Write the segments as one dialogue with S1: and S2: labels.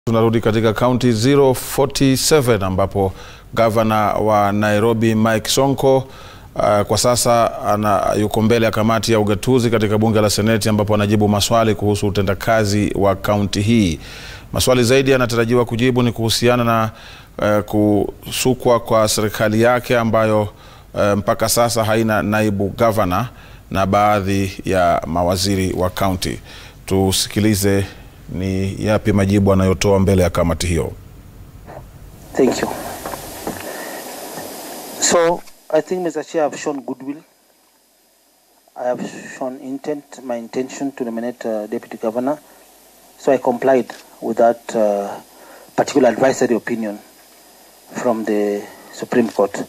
S1: Tunarudi katika county 047 ambapo governor wa Nairobi Mike Sonko kwa sasa yuko mbele ya kamati ya ugatuzi katika bunge la seneti ambapo anajibu maswali kuhusu utendakazi wa county hii. Maswali zaidi yanatarajiwa kujibu ni kuhusiana na kusukwa kwa serikali yake ambayo mpaka sasa haina naibu governor na baadhi ya mawaziri wa county. Tusikilize ni yapi majibu anayotoa mbele ya kamati hiyo.
S2: Thank you. So, I think, Mr. Chair, I have shown goodwill. I have shown my intention to nominate a deputy governor. So I complied with that particular advisory opinion from the Supreme Court.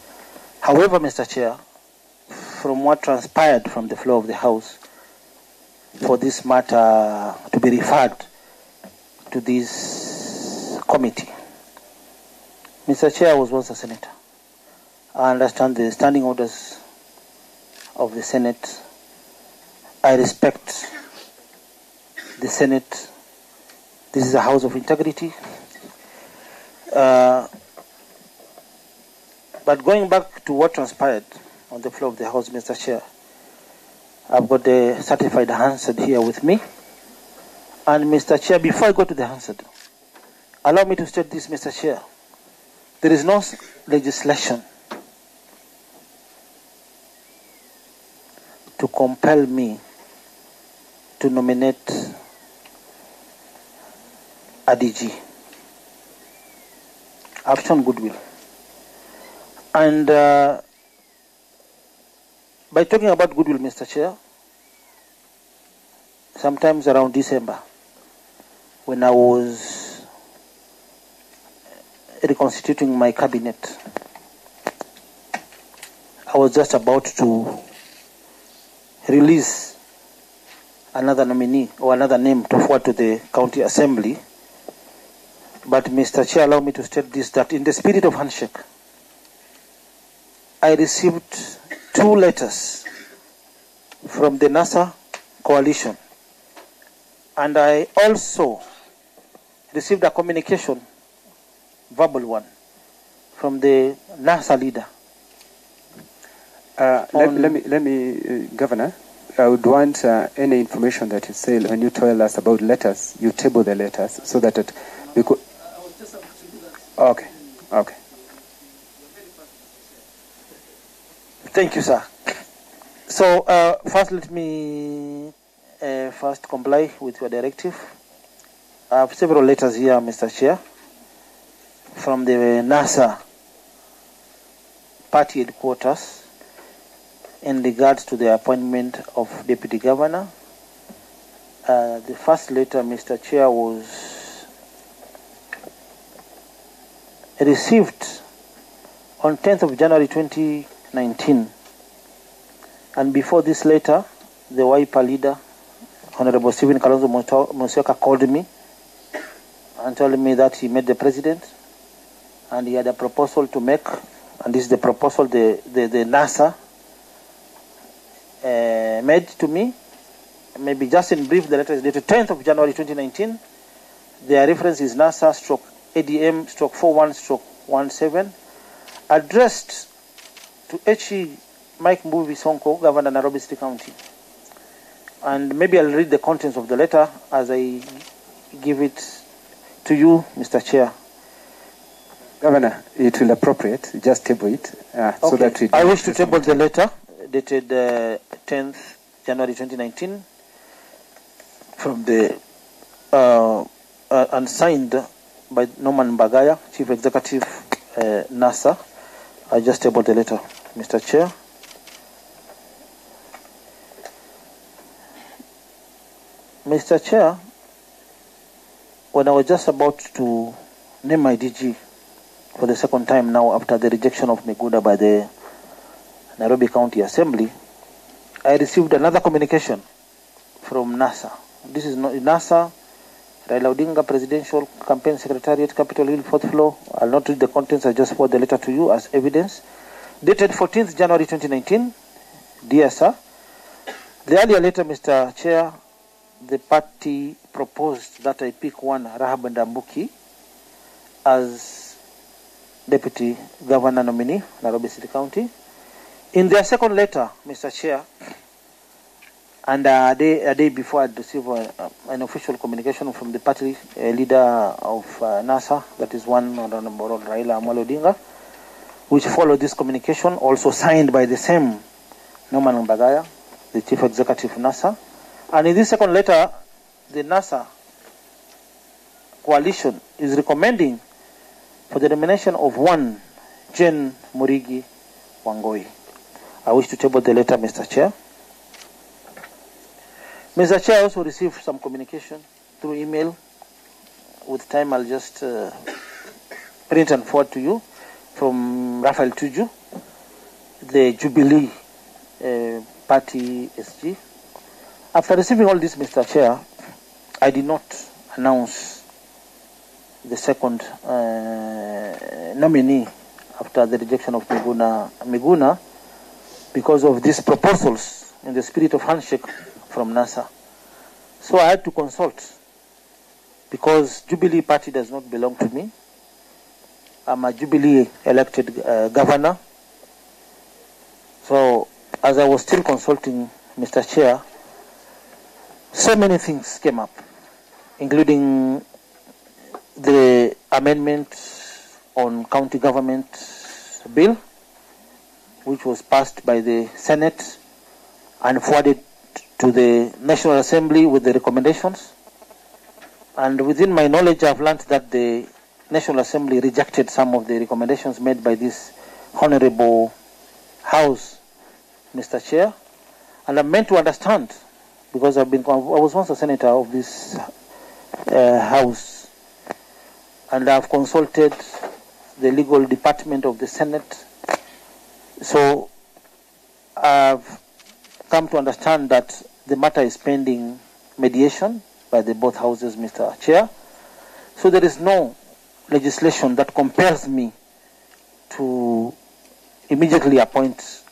S2: However, Mr. Chair, from what transpired from the floor of the House, for this matter to be referred to this committee. Mr. Chair, I was once a senator. I understand the standing orders of the Senate. I respect the Senate. This is a house of integrity. But going back to what transpired on the floor of the House, Mr. Chair, I've got the certified Hansard here with me. And Mr. Chair, before I go to the Hansard, allow me to state this, Mr. Chair. There is no legislation to compel me to nominate a DG. I've shown goodwill. And by talking about goodwill, Mr. Chair, sometimes around December, when I was reconstituting my cabinet, I was just about to release another nominee or another name to forward to the county assembly. But Mr. Chair, allow me to state this, that in the spirit of handshake, I received 2 letters from the NASA coalition. And I also received a communication, verbal one, from the NASA leader.
S3: Let me, Governor, I would want any information that you say when you tell us about letters, you table the letters so that it, because. Okay.
S2: Thank you, sir. So, first let me first comply with your directive. I have several letters here, Mr. Chair, from the NASA party headquarters in regards to the appointment of deputy governor. The first letter, Mr. Chair, was received on 10th of January 2019. And before this letter, the Wiper leader, Honorable Stephen Kalonzo Musyoka, called me and told me that he met the president and he had a proposal to make, and this is the proposal the NASA made to me. Maybe just in brief, the letter is dated 10th of January 2019. Their reference is NASA ADM 41/17, addressed to H.E. Mike Mbuvi Sonko, Governor Nairobi City County. And maybe I'll read the contents of the letter as I give it to you, Mr. Chair.
S3: Governor, it will appropriate, just table it. So that we
S2: I wish to table the letter dated 10th January 2019 from the and signed by Norman Bagaya, Chief Executive NASA. I just tabled the letter, Mr. Chair. Mr. Chair, when I was just about to name my DG for the second time now after the rejection of Meguda by the Nairobi County Assembly, I received another communication from NASA. This is NASA, Raila Odinga Presidential Campaign Secretariat, Capitol Hill, 4th floor. I'll not read the contents, I just forward the letter to you as evidence. Dated 14th January 2019, dear sir. The earlier letter, Mr. Chair, the party proposed that I pick one Rahab Ndambuki as Deputy Governor nominee, Nairobi City County. In their second letter, Mr. Chair, and a day before I received an official communication from the party leader of NASA, that is one Honorable Raila Amolo Odinga, which followed this communication, also signed by the same Norman Mbagaya, the Chief Executive of NASA. And in this second letter, the NASA coalition is recommending for the nomination of one Jane Murigi Wangoi. I wish to table the letter, Mr. Chair. Mr. Chair, I also received some communication through email. With time, I'll just print and forward to you from Raphael Tuju, the Jubilee Party SG. After receiving all this, Mr. Chair, I did not announce the second nominee after the rejection of Miguna because of these proposals in the spirit of handshake from NASA. So I had to consult because Jubilee Party does not belong to me. I'm a Jubilee elected governor. So as I was still consulting, Mr. Chair, so many things came up, including the amendment on county government bill, which was passed by the Senate and forwarded to the National Assembly with the recommendations. And within my knowledge, I've learned that the National Assembly rejected some of the recommendations made by this honorable House, Mr. Chair. And I'm meant to understand, because I was once a senator of this House, and I've consulted the legal department of the Senate. So I've come to understand that the matter is pending mediation by the both houses, Mr. Chair. So there is no legislation that compels me to immediately appoint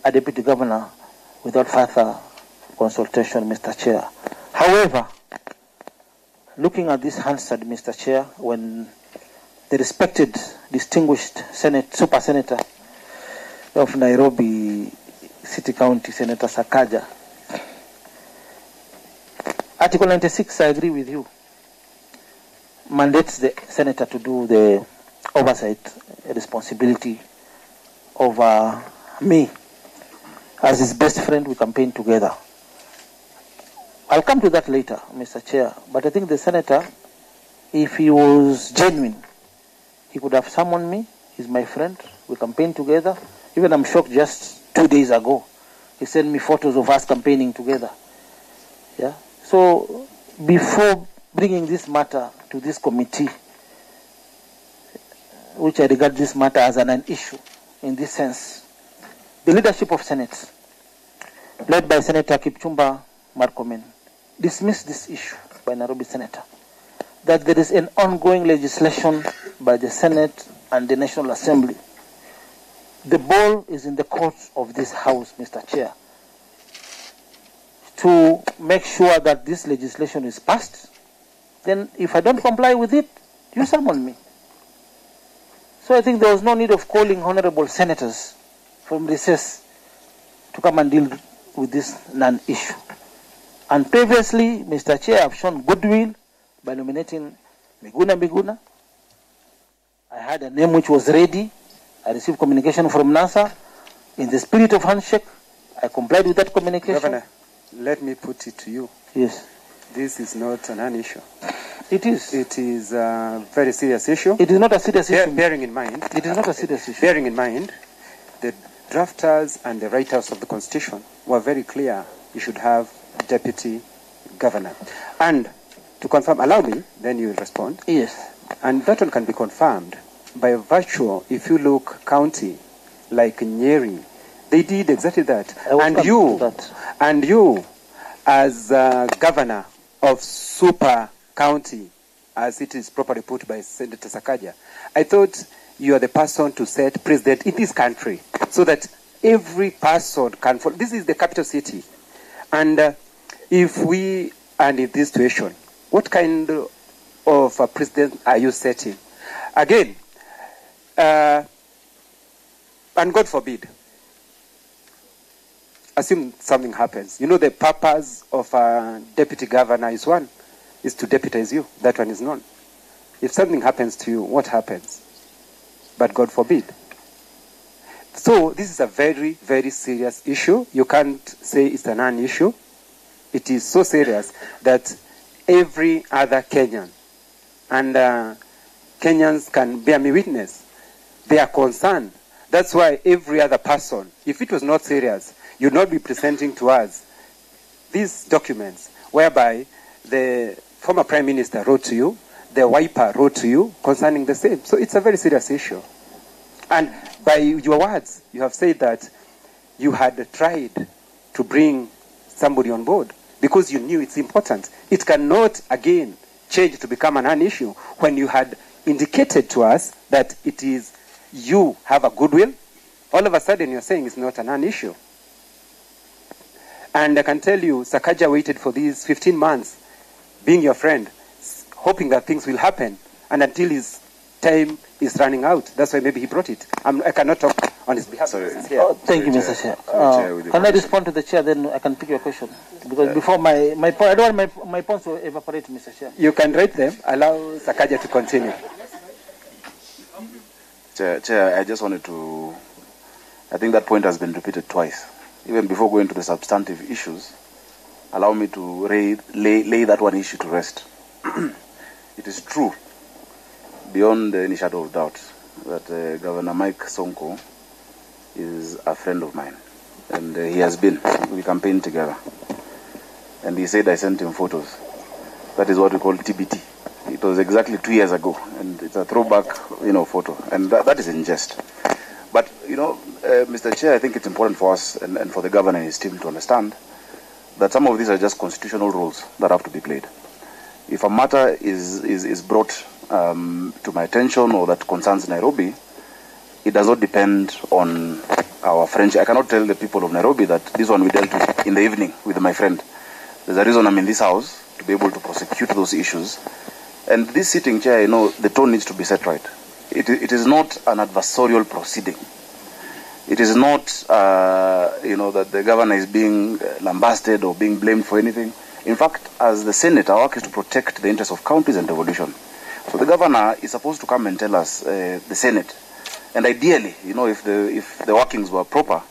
S2: a deputy governor without further consultation, Mr. Chair. However, looking at this Hansard, Mr. Chair, when the respected, distinguished Super Senator of Nairobi City County, Senator Sakaja, Article 96, I agree with you, mandates the senator to do the oversight responsibility over me. As his best friend, we campaign together. I'll come to that later, Mr. Chair, but I think the senator, if he was genuine, he could have summoned me. He's my friend. We campaign together. Even I'm shocked, just 2 days ago, he sent me photos of us campaigning together. Yeah. So before bringing this matter to this committee, which I regard this matter as an issue in this sense, the leadership of Senate, led by Senator Kipchumba Murkomen, dismissed this issue by Nairobi Senator, that there is an ongoing legislation by the Senate and the National Assembly. The ball is in the court of this House, Mr. Chair, to make sure that this legislation is passed. Then if I don't comply with it, you summon me. So I think there was no need of calling honorable senators from recess to come and deal with this non-issue. And previously, Mr. Chair, I've shown goodwill by nominating Miguna. I had a name which was ready. I received communication from NASA. In the spirit of handshake, I complied with that communication.
S3: Governor, let me put it to you.
S2: Yes.
S3: This is not a non-issue.
S2: It is.
S3: It is a very serious issue.
S2: It is not a serious issue.
S3: Bearing in mind.
S2: It is not a serious issue.
S3: Bearing in mind, the drafters and the writers of the Constitution were very clear. You should have deputy governor. And to confirm, allow me, then you will respond.
S2: Yes.
S3: And that one can be confirmed by virtue, if you look county like Nyeri, they did exactly that. And you, as governor of Super County, as it is properly put by Senator Sakaja, I thought you are the person to set precedent in this country so that every person can follow. This is the capital city. And if we are in this situation, what kind of a precedent are you setting? Again, and God forbid, assume something happens. You know, the purpose of a deputy governor is to deputize you. That one is known. If something happens to you, what happens? But God forbid. So this is a very, very serious issue. You can't say it's a non-issue. It is so serious that every other Kenyan, and Kenyans can bear me witness, they are concerned. That's why every other person, if it was not serious, you'd not be presenting to us these documents whereby the former Prime Minister wrote to you, the wiper wrote to you concerning the same. So it's a very serious issue. And by your words, you have said that you had tried to bring somebody on board because you knew it's important. It cannot, again, change to become a non-issue when you had indicated to us that it is you have a goodwill. All of a sudden, you're saying it's not a non-issue. And I can tell you, Sakaja waited for these 15 months, being your friend, hoping that things will happen, and until his time is running out. That's why maybe he brought it. I cannot talk on his behalf.
S2: Thank you, Mr. Chair. Can I respond to the Chair, then I can pick your question? Because before my point, I don't want my points to evaporate, Mr. Chair.
S3: You can write them. Allow Sakaja to continue.
S4: Chair, I just wanted to... I think that point has been repeated twice. Even before going to the substantive issues, allow me to lay that one issue to rest. It is true, beyond any shadow of doubt, that Governor Mike Sonko is a friend of mine. And he has been. We campaigned together. And he said I sent him photos. That is what we call TBT. It was exactly 2 years ago. And it's a throwback, photo. And that is in jest. But, Mr. Chair, I think it's important for us and for the governor and his team to understand that some of these are just constitutional rules that have to be played. If a matter is brought to my attention or that concerns Nairobi, it does not depend on our friendship. I cannot tell the people of Nairobi that this one we dealt with in the evening with my friend. There's a reason I'm in this house, to be able to prosecute those issues. And this sitting chair, the tone needs to be set right. It is not an adversarial proceeding. It is not, that the governor is being lambasted or being blamed for anything. In fact, as the Senate, our work is to protect the interests of counties and devolution. So the governor is supposed to come and tell us, the Senate, and ideally, if the workings were proper,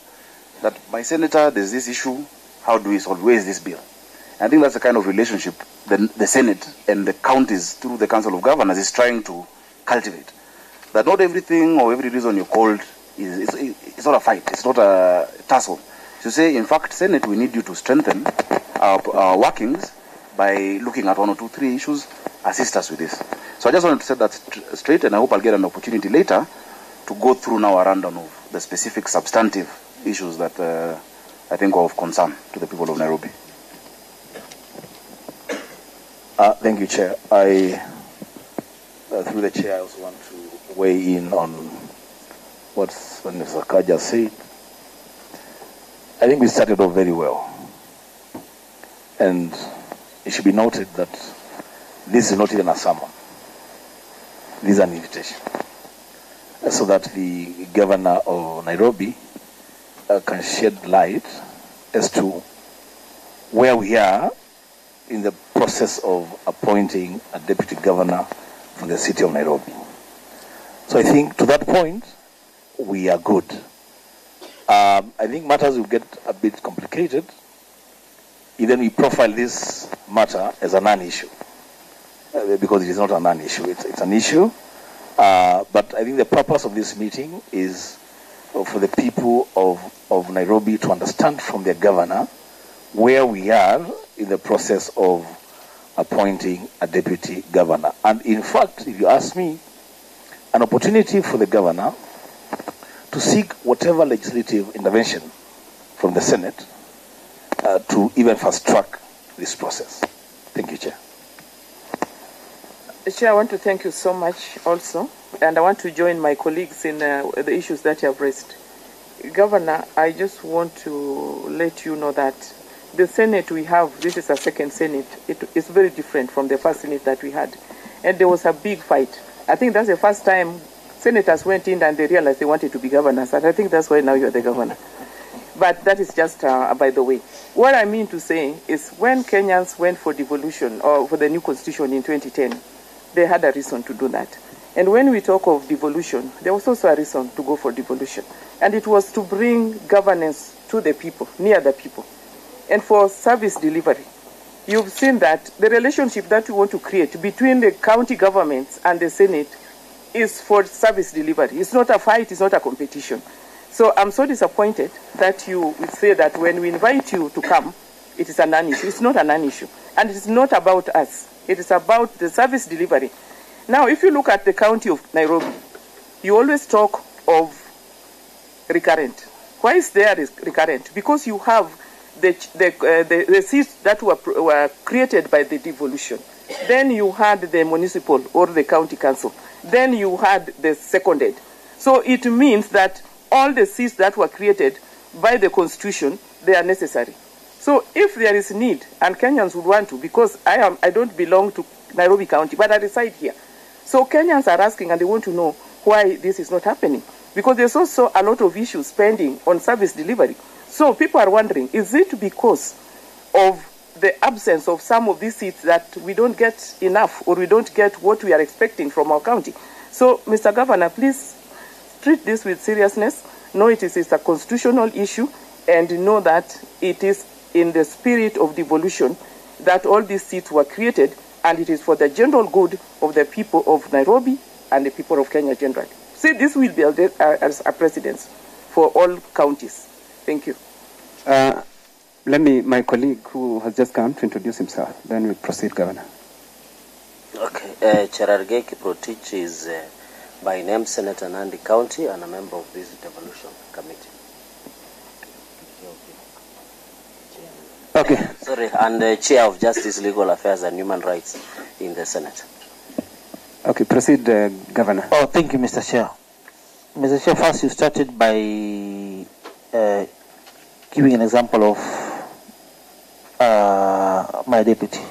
S4: that my senator, there's this issue, how do we solve, where is this bill? And I think that's the kind of relationship the Senate and the counties through the Council of Governors is trying to cultivate. That not everything or every reason you're called it's not a fight, it's not a tussle. To say, in fact, Senate, we need you to strengthen our workings by looking at 1 or 2, 3 issues, assist us with this. So I just wanted to set that straight, and I hope I'll get an opportunity later to go through now a rundown of the specific substantive issues that I think are of concern to the people of Nairobi.
S5: Thank you, Chair. Through the Chair, I also want to weigh in on what Mr. Kaja said. I think we started off very well. And it should be noted that this is not even a sermon. This is an invitation. So that the governor of Nairobi can shed light as to where we are in the process of appointing a deputy governor for the city of Nairobi. So I think to that point, we are good. I think matters will get a bit complicated if then we profile this matter as a non-issue, because it is not a non-issue, it's an issue. But I think the purpose of this meeting is for the people of Nairobi to understand from their governor where we are in the process of appointing a deputy governor. And in fact, if you ask me, an opportunity for the governor to seek whatever legislative intervention from the Senate to even fast track this process. Thank you, Chair.
S6: Chair, I want to thank you so much also, and I want to join my colleagues in the issues that you have raised. Governor, I just want to let you know that the Senate we have, this is a second Senate. It is very different from the first Senate that we had. And there was a big fight. I think that's the first time senators went in and they realized they wanted to be governors. And I think that's why now you're the governor. But that is just by the way. What I mean to say is when Kenyans went for devolution or for the new constitution in 2010, they had a reason to do that. And when we talk of devolution, there was also a reason to go for devolution. And it was to bring governance to the people, near the people. And for service delivery, you've seen that the relationship that we want to create between the county governments and the Senate is for service delivery. It's not a fight, it's not a competition. So I'm so disappointed that you say that when we invite you to come, it is a non-issue. It's not a non-issue. And it's not about us. It is about the service delivery. Now, if you look at the county of Nairobi, you always talk of recurrent. Why is there recurrent? Because you have the seats that were created by the devolution. Then you had the municipal or the county council. Then you had the seconded. So it means that all the seats that were created by the constitution, they are necessary. So if there is need, and Kenyans would want to, because I don't belong to Nairobi County, but I reside here. So Kenyans are asking and they want to know why this is not happening. Because there's also a lot of issues pending on service delivery. So people are wondering, is it because of the absence of some of these seats that we don't get enough or we don't get what we are expecting from our county? So, Mr. Governor, please treat this with seriousness. Know it is a constitutional issue and know that it is in the spirit of devolution that all these seats were created, and it is for the general good of the people of Nairobi and the people of Kenya generally. See, this will be as a precedence for all counties. Thank you.
S3: My colleague who has just come to introduce himself, then we'll proceed, Governor.
S7: Okay, Cherargei Kiprotich is by name Senator Nandi County and a member of this devolution committee.
S3: Okay.
S7: Sorry, and the Chair of Justice, Legal Affairs and Human Rights in the Senate.
S3: Okay, proceed, Governor.
S2: Oh, thank you, Mr. Chair. Mr. Chair, first you started by giving an example of my deputy.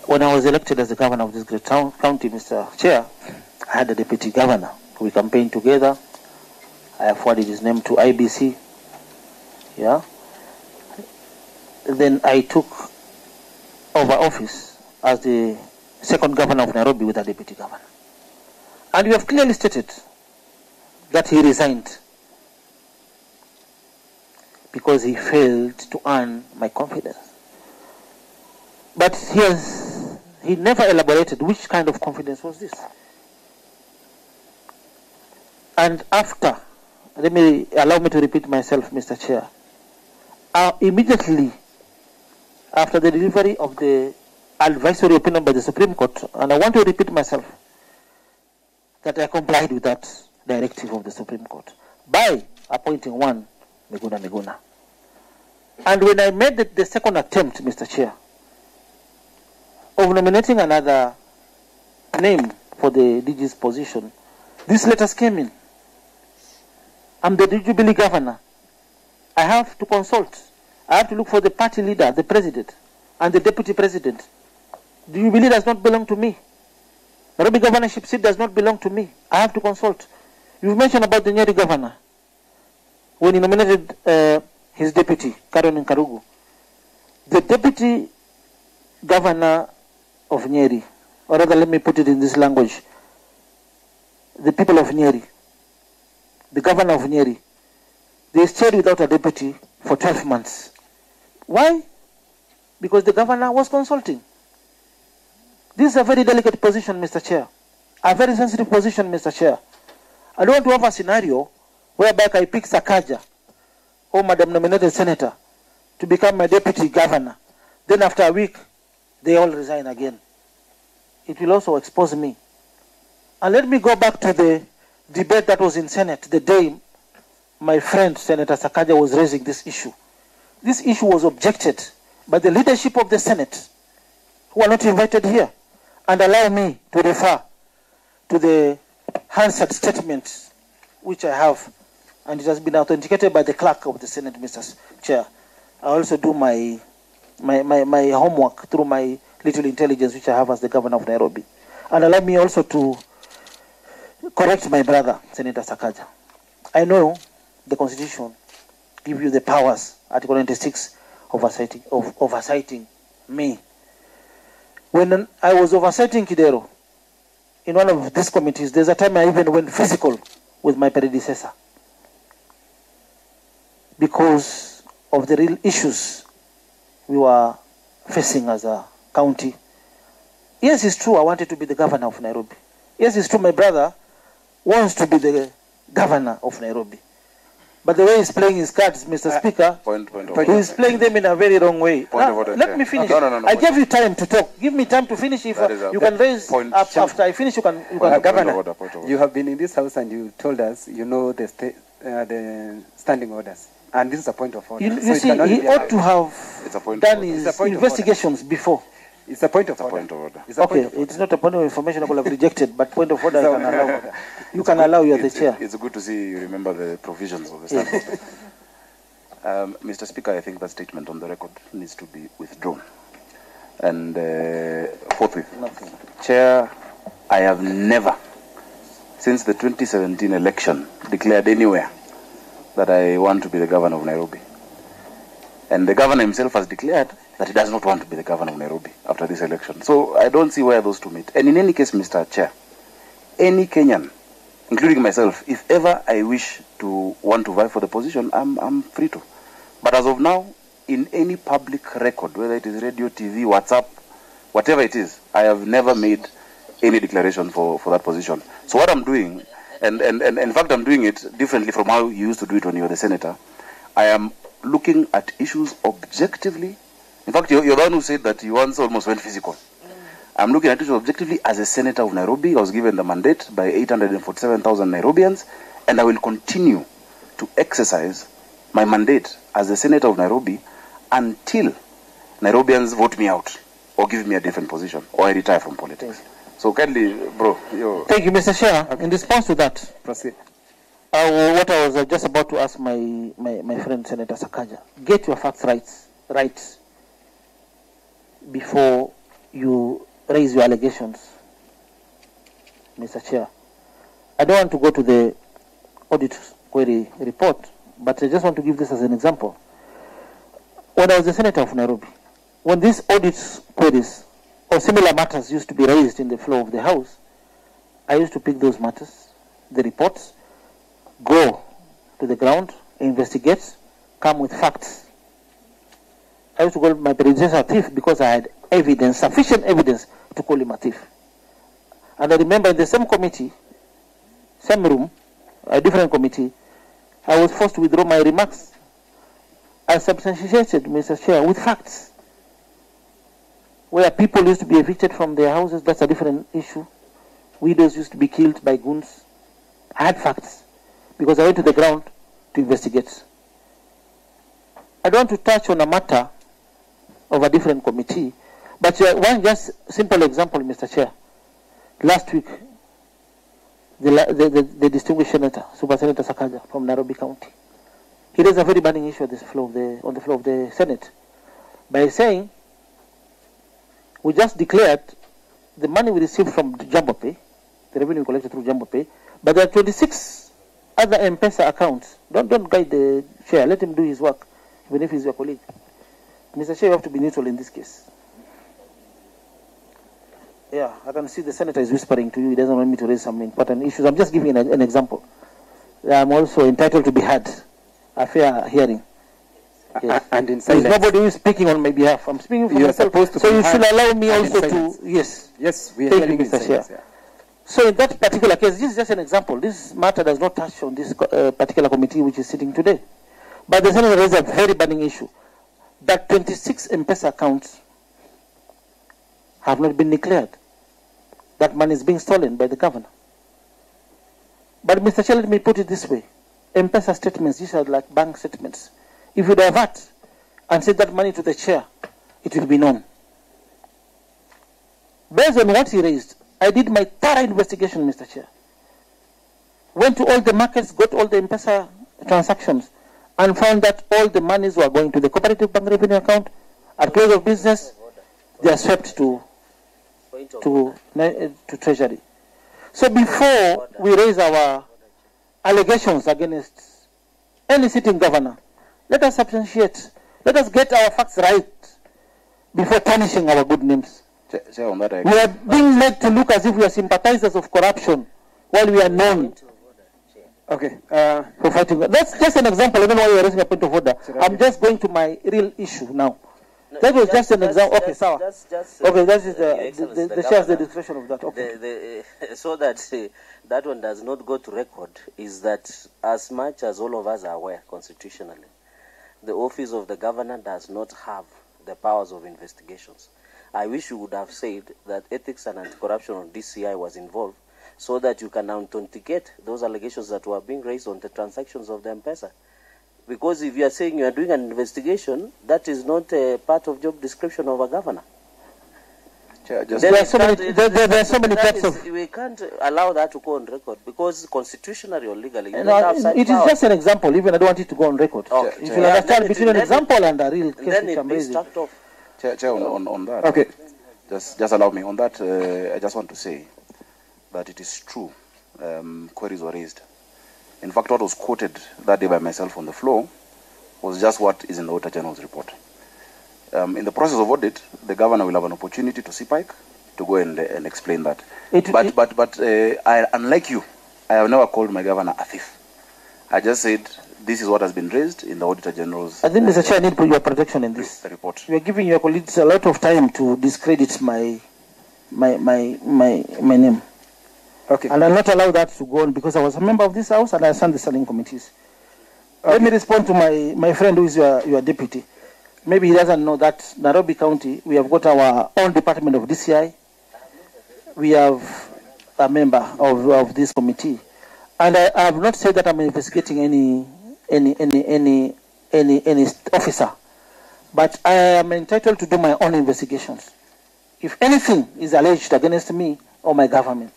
S2: When I was elected as the governor of this great county, Mr. Chair, I had a deputy governor. We campaigned together. I forwarded his name to IBC. Yeah. Then I took over office as the second governor of Nairobi with a deputy governor. And we have clearly stated that he resigned because he failed to earn my confidence. But he never elaborated which kind of confidence was this. And after, allow me to repeat myself, Mr. Chair. Immediately after the delivery of the advisory opinion by the Supreme Court, and I want to repeat myself, that I complied with that directive of the Supreme Court by appointing one Miguna. And when I made the second attempt, Mr. Chair, of nominating another name for the DG's position, these letters came in. I'm the Jubilee governor. I have to consult. I have to look for the party leader, the president, and the deputy president. The Jubilee does not belong to me. Nairobi governorship seat does not belong to me. I have to consult. You've mentioned about the Nyeri governor. When he nominated his deputy, Caroline Karugu, the deputy governor of Nyeri, or rather let me put it in this language, the people of Nyeri, the governor of Nyeri, they stayed without a deputy for 12 months. Why? Because the governor was consulting. This is a very delicate position, Mr. Chair. A very sensitive position, Mr. Chair. I don't want to have a scenario whereby I pick Sakaja or Madam nominated senator to become my deputy governor. Then after a week, they all resign again. It will also expose me. And let me go back to the debate that was in Senate the day my friend Senator Sakaja was raising this issue. This issue was objected by the leadership of the Senate, who are not invited here. And allow me to refer to the Hansard statement, which I have, and it has been authenticated by the clerk of the Senate, Mr. Chair. I also do my homework through my little intelligence, which I have as the governor of Nairobi. And allow me also to correct my brother, Senator Sakaja. I know the Constitution gives you the powers, Article 96, oversighting me. When I was oversighting Kidero in one of these committees, there's a time I even went physical with my predecessor because of the real issues we were facing as a county. Yes, it's true I wanted to be the governor of Nairobi. Yes, it's true my brother wants to be the governor of Nairobi. But the way he's playing his cards, Mr. Speaker, he's playing them in a very wrong way. Let me finish. No, I gave you time to talk. Give me time to finish. If you can raise up after I finish, you can
S3: Governor, you have been in this house and you told us you know the standing orders. And this is a point of order.
S2: You see, he ought to have done his investigations before.
S3: It's a point of order.
S2: Okay, it's not a point of information I could have rejected, but point of order I can allow. You can allow, you are the chair.
S4: It's good to see you remember the provisions of the statute. Mr. Speaker, I think that statement on the record needs to be withdrawn. And forthwith. Chair, I have never, since the 2017 election, declared anywhere that I want to be the governor of Nairobi. And the governor himself has declared that he does not want to be the governor of Nairobi after this election. So I don't see where those two meet. And in any case, Mr. Chair, any Kenyan, including myself, if ever I wish to want to vie for the position, I'm free to. But as of now, in any public record, whether it is radio, TV, WhatsApp, whatever it is, I have never made any declaration for that position. So what I'm doing, and in fact I'm doing it differently from how you used to do it when you were the senator, I am looking at issues objectively. In fact, you're the one who said that you once almost went physical. I'm looking at issues objectively as a senator of Nairobi. I was given the mandate by 847,000 Nairobians, and I will continue to exercise my mandate as a senator of Nairobi until Nairobians vote me out or give me a different position or I retire from politics. So kindly, bro.
S2: Thank you, Mr. Chair. Okay. In response to that, proceed. What I was just about to ask my friend Senator Sakaja, get your facts right before you raise your allegations, Mr. Chair. I don't want to go to the audit query report, but I just want to give this as an example. When I was the senator of Nairobi, when these audit queries or similar matters used to be raised in the floor of the House, I used to pick those matters, the reports, go to the ground, investigate, come with facts. I used to call my predecessor a thief because I had evidence, sufficient evidence to call him a thief. And I remember in the same committee, same room, a different committee, I was forced to withdraw my remarks. I substantiated, Mr. Chair, with facts. Where people used to be evicted from their houses, that's a different issue. Widows used to be killed by goons. I had facts because I went to the ground to investigate. I don't want to touch on a matter of a different committee, but one just simple example, Mr. Chair. Last week, the distinguished senator, Super Senator Sakaja from Nairobi County, he raised a very burning issue on the floor of the Senate by saying, we just declared the money we received from Jumbo Pay, the revenue collected through Jumbo Pay, but there are 26 other M-Pesa accounts. Don't guide the chair. Let him do his work, even if he's your colleague. Mr. Chair, you have to be neutral in this case. Yeah, I can see the senator is whispering to you. He doesn't want me to raise some important issues. I'm just giving an example. I'm also entitled to be heard, a fair hearing. Yes. And in silence. There's nobody who is speaking on my behalf. I'm speaking for myself. So you should allow me also to... Yes. Yes, we are hearing you, Mr. Chair. Yeah. So in that particular case, this is just an example. This matter does not touch on this particular committee which is sitting today. But the senator raised a very burning issue. That 26 M-Pesa accounts have not been declared. That money is being stolen by the governor. But Mr. Chair, let me put it this way. M-Pesa statements, these are like bank statements. If you divert and send that money to the chair, it will be known. Based on what he raised, I did my thorough investigation, Mr. Chair. Went to all the markets, got all the M-Pesa transactions, and found that all the monies were going to the cooperative bank revenue account. At close of business, they are swept to to Treasury. So before we raise our allegations against any sitting governor, let us substantiate, let us get our facts right before tarnishing our good names.
S4: Chair, on that I
S2: We are being made to look as if we are sympathizers of corruption while we are known
S3: Okay.
S2: for fighting. That's just an example, even while you are raising a point of order. I'm just going to my real issue now.
S7: No,
S2: that was just an example. Okay, Sawa. Okay, that is the shares the discretion of that. Okay.
S7: So that that one does not go to record is that as much as all of us are aware constitutionally, the office of the governor does not have the powers of investigations. I wish you would have said that ethics and anti-corruption on DCI was involved so that you can authenticate those allegations that were being raised on the transactions of the M-Pesa. Because if you are saying you are doing an investigation, that is not a part of job description of a governor.
S2: There are so many types of...
S7: We can't allow that to go on record because constitutionally or legally, you
S2: No,
S7: don't have such
S2: it is
S7: power.
S2: just an example. Even I don't want it to go on record.
S7: Okay.
S2: If you understand between an example and a real case
S7: Then
S2: which
S7: it
S2: I'm
S7: be
S2: raising.
S7: struck off.
S4: Chair, on that.
S3: Okay.
S4: Just allow me. On that, I just want to say that it is true. Queries were raised. In fact, what was quoted that day by myself on the floor was just what is in the Auditor General's report. In the process of audit, the governor will have an opportunity to CPIC to go and explain that. But unlike you, I have never called my governor a thief. I just said this is what has been raised in the Auditor General's.
S2: I think, Mr. Chair, I need your protection in this.
S4: Report.
S2: You are giving your colleagues a lot of time to discredit my name.
S3: Okay.
S2: And I'll not allow that to go on because I was a member of this house and I stand the selling committees. Let me respond to my friend who is your deputy. Maybe he doesn't know that Nairobi County, we have got our own department of DCI. We have a member of this committee. And I have not said that I'm investigating any officer. But I am entitled to do my own investigations. If anything is alleged against me or my government.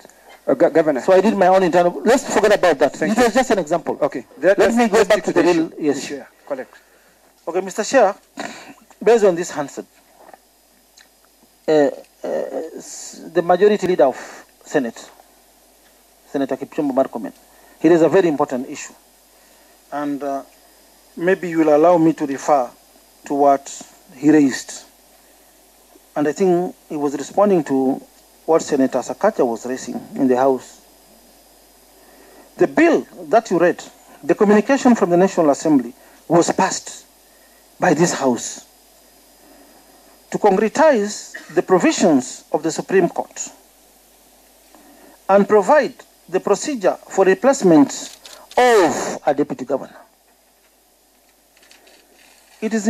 S3: Governor.
S2: So I did my own internal. Let's forget about that. It was just an example.
S3: Okay.
S2: Let me go back to the real. Yes.
S3: Correct.
S2: Okay, Mr. Chair, based on this handset, the majority leader of Senate, Senator Kipchumba Murkomen, he raised a very important issue. And maybe you will allow me to refer to what he raised. And I think he was responding to what Senator Sakaja was raising in the House. The bill that you read, the communication from the National Assembly, was passed by this House to concretize the provisions of the Supreme Court and provide the procedure for replacement of a deputy governor. It is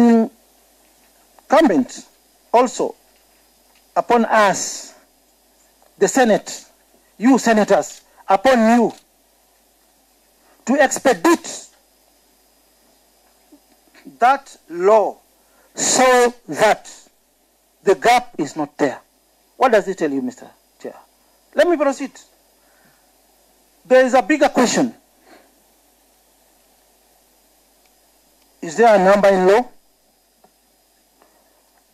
S2: incumbent also upon us, the Senate, you senators, upon you, to expedite that law so that the gap is not there. What does it tell you, Mr. Chair? Let me proceed. There is a bigger question. Is there a number in law?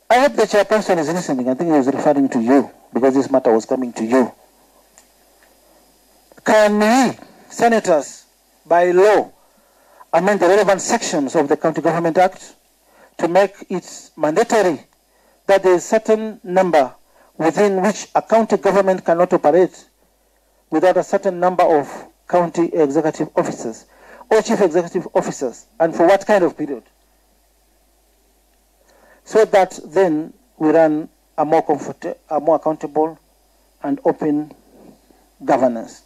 S2: I hope the chairperson is listening. I think he was referring to you because this matter was coming to you. Can we, senators, by law, amend the relevant sections of the County Government Act to make it mandatory that there is a certain number within which a county government cannot operate without a certain number of county executive officers or chief executive officers, and for what kind of period? So that then we run a more accountable and open governance.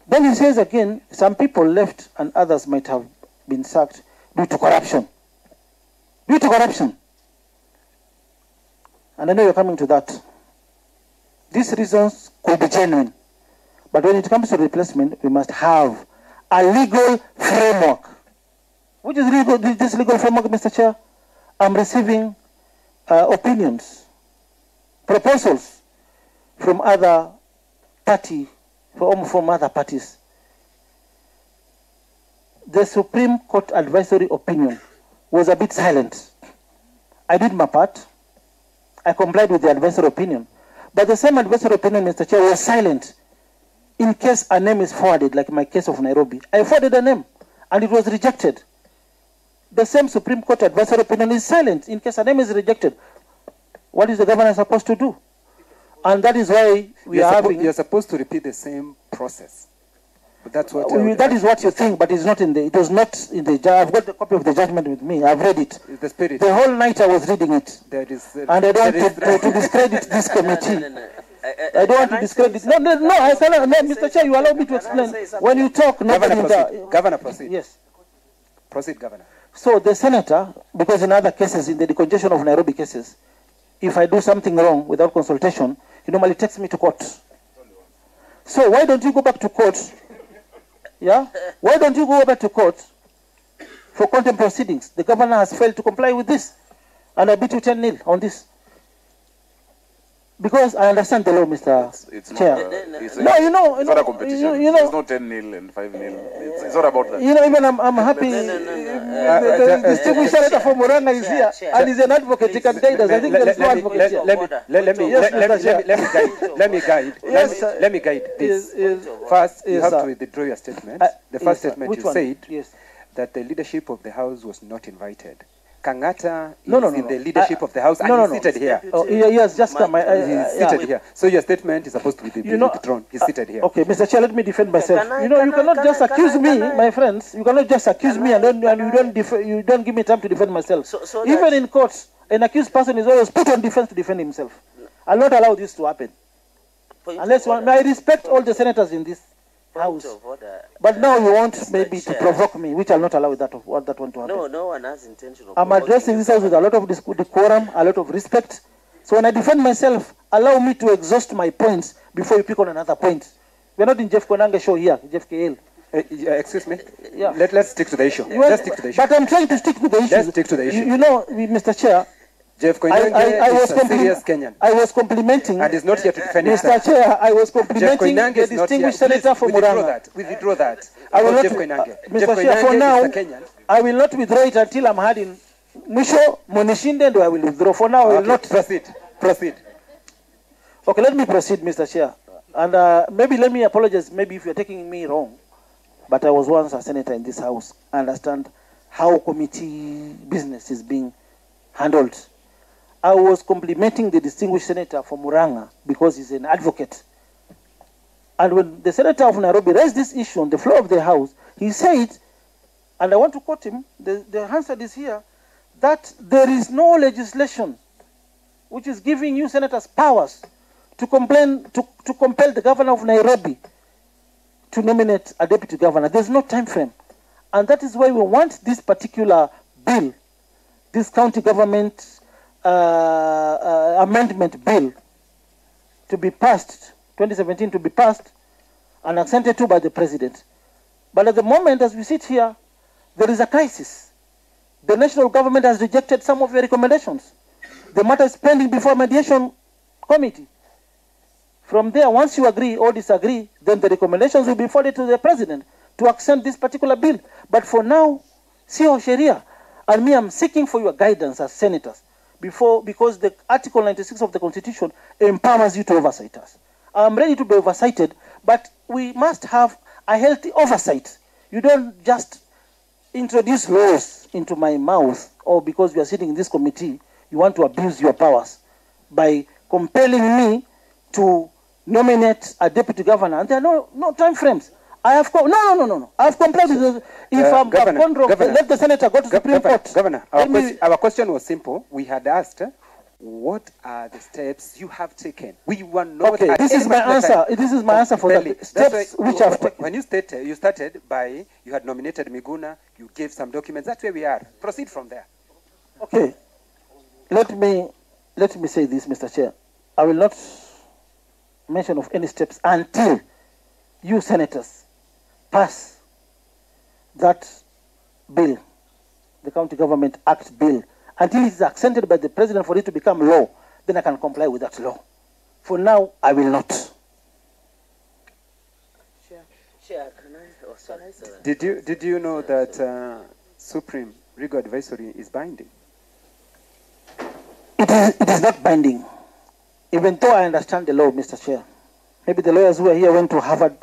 S2: Then he says again, some people left and others might have been sacked due to corruption. Due to corruption. And I know you're coming to that. These reasons could be genuine. But when it comes to replacement, we must have a legal framework. Which is this legal framework, Mr. Chair? I'm receiving opinions, proposals from other from other parties. The Supreme Court advisory opinion was a bit silent. I did my part. I complied with the advisory opinion. But the same advisory opinion, Mr. Chair, was silent in case a name is forwarded, like my case of Nairobi. I forwarded a name, and it was rejected. The same Supreme Court advisory opinion is silent in case a name is rejected. What is the governor supposed to do? And that is why
S3: you're supposed to repeat the same process. But that's what
S2: that is what you think, but it's not in the. It was not in the. I've got the copy of the judgment with me. I've read it.
S3: The spirit.
S2: The whole night I was reading it.
S3: That is,
S2: and I don't want to discredit this committee. I don't want to discredit. No, Mr. Chair, you allow me to explain. When you talk,
S3: Governor, proceed.
S2: Yes.
S3: Proceed, Governor.
S2: So the senator, because in other cases, in the decongestion of Nairobi cases, if I do something wrong without consultation, he normally takes me to court. So why don't you go back to court? Yeah? Why don't you go back to court for contempt proceedings? The governor has failed to comply with this. And I beat you 10-0 on this. Because I understand the law, Mr. Chair.
S4: It's not a competition. It's not 10-0 and 5-0. It's not about that.
S2: Even I'm happy. The distinguished senator from Muranga is here, and he's an advocate. He can guide us. I think there is no advocate here.
S3: Let me guide this. First, you have to withdraw your statement. The first statement you said that the leadership of the House was not invited. Kangata is in the leadership of the House and he's seated here.
S2: He has just come.
S3: He's seated here. So your statement is supposed to be withdrawn. He's seated here.
S2: Okay, Mr. Chair, let me defend myself. You cannot just accuse me, my friends. You cannot just accuse me and you don't give me time to defend myself. Even in courts, an accused person is always put on defense to defend himself. I'll not allow this to happen. Unless I respect all the senators in this House. But now you want maybe to provoke me, which I'll not allow that one to happen.
S7: No one has intention of
S2: I'm addressing this House with a lot of decorum, a lot of respect. So when I defend myself, allow me to exhaust my points before you pick on another point. We're not in Jeff Konange show here, Jeff KL.
S3: Excuse me?
S2: Yeah.
S3: Let's stick to the issue. Let's stick to the issue.
S2: But I'm trying to stick to the issue.
S3: Let's stick to the issue.
S2: Mr. Chair,
S3: Jeff Koinange is a serious Kenyan.
S2: I was complimenting.
S3: And is not here to defend
S2: himself. Mr. Chair, I was complimenting the distinguished senator from Muranga.
S3: Withdraw that.
S2: I will not, Mr. Chair, for now, I will not withdraw it until I'm had in Mwisho, Monishinde, and I will withdraw. For now, I will not.
S3: Proceed.
S2: Okay, let me proceed, Mr. Chair. And maybe let me apologize, maybe if you're taking me wrong, but I was once a senator in this House. I understand how committee business is being handled. I was complimenting the distinguished senator from Muranga because he's an advocate. And when the senator of Nairobi raised this issue on the floor of the House, he said, and I want to quote him, the answer is here, that there is no legislation which is giving you senators powers to compel the governor of Nairobi to nominate a deputy governor. There's no time frame. And that is why we want this particular bill, this county government amendment bill to be passed, 2017 to be passed and assented to by the president. But at the moment, as we sit here, there is a crisis. The national government has rejected some of your recommendations. The matter is pending before a mediation committee. From there, once you agree or disagree, then the recommendations will be forwarded to the president to accent this particular bill. But for now, sheria, and me, I'm seeking for your guidance as senators. Because the Article 96 of the Constitution empowers you to oversight us. I'm ready to be oversighted, but we must have a healthy oversight. You don't just introduce laws into my mouth, or because we are sitting in this committee, you want to abuse your powers by compelling me to nominate a deputy governor. And there are no time frames. I have no. I have complied with this. If I'm Governor, let the senator go to the Supreme Court.
S3: Governor, our question was simple. We had asked, what are the steps you have taken? We were not.
S2: Okay, this is my answer. This is my answer for the steps which I've taken.
S3: When you started by, you had nominated Miguna, you gave some documents. That's where we are. Proceed from there.
S2: Okay. Let me say this, Mr. Chair. I will not mention of any steps until you senators pass that bill, the County Government Act bill, until it is accented by the president for it to become law, then I can comply with that law. For now, I will not.
S3: Did you know that Supreme Legal Advisory is binding?
S2: It is not binding. Even though I understand the law, Mr. Chair, maybe the lawyers who are here went to Harvard,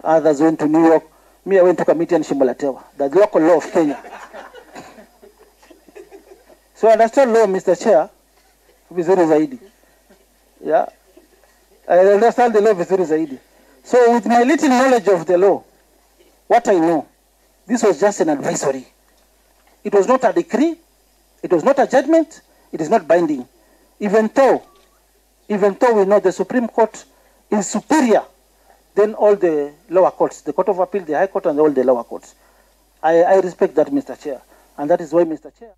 S2: others went to New York, me I went to Committee and Shimbalatewa, the local law of Kenya. So I understand law, Mr. Chair, vizuri zaidi. Yeah, I understand the law vizuri zaidi. So with my little knowledge of the law, what I know, this was just an advisory. It was not a decree, it was not a judgment, it is not binding. Even though we know the Supreme Court is superior than all the lower courts, the Court of Appeal, the High Court, and all the lower courts. I respect that, Mr. Chair, and that is why, Mr. Chair.